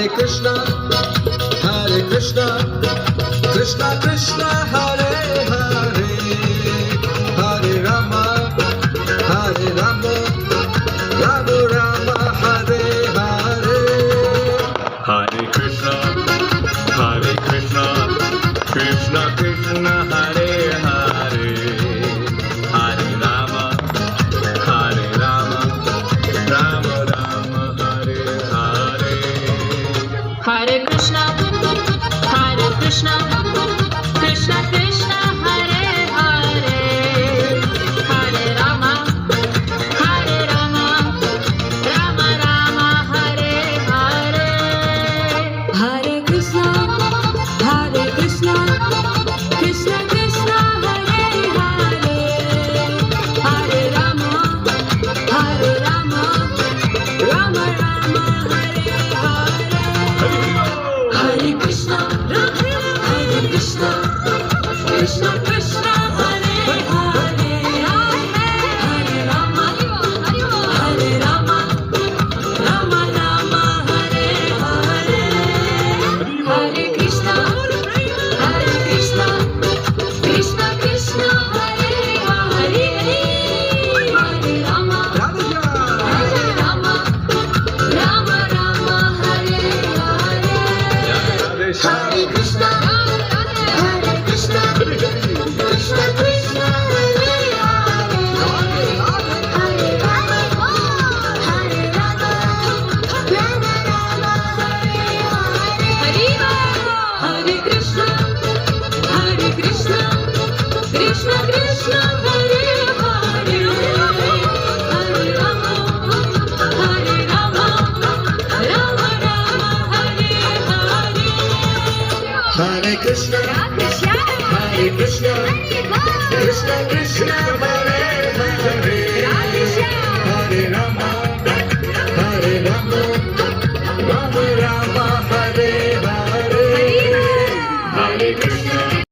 Krishna, Krishna Krishna, Hare Hare, Hare Rama, Rama Rama, Hare Hare. Hare Krishna, Krishna Krishna, Hare Hare, Hare Rama, Rama Rama, Hare Hare. Hare Krishna, Krishna Krishna, Hare Hare, Hare Rama, Rama Rama, Hare Hare. Hare Krishna, Krishna Krishna, Hare Hare, Hare Rama, Rama Rama, Hare Hare. Hare Krishna, Krishna Krishna, Hare Hare, Hare Rama, Rama Rama, Hare Hare. Hare Krishna, Krishna Krishna, Hare Hare, Hare Rama, Rama Rama, Hare Hare. Hare Krishna, Krishna Krishna, Hare Hare, Hare Rama, Rama Rama, Hare Hare. Hare Krishna, Krishna Krishna, Hare Hare, Hare Rama, Rama Rama, Hare Hare. Hare Krishna,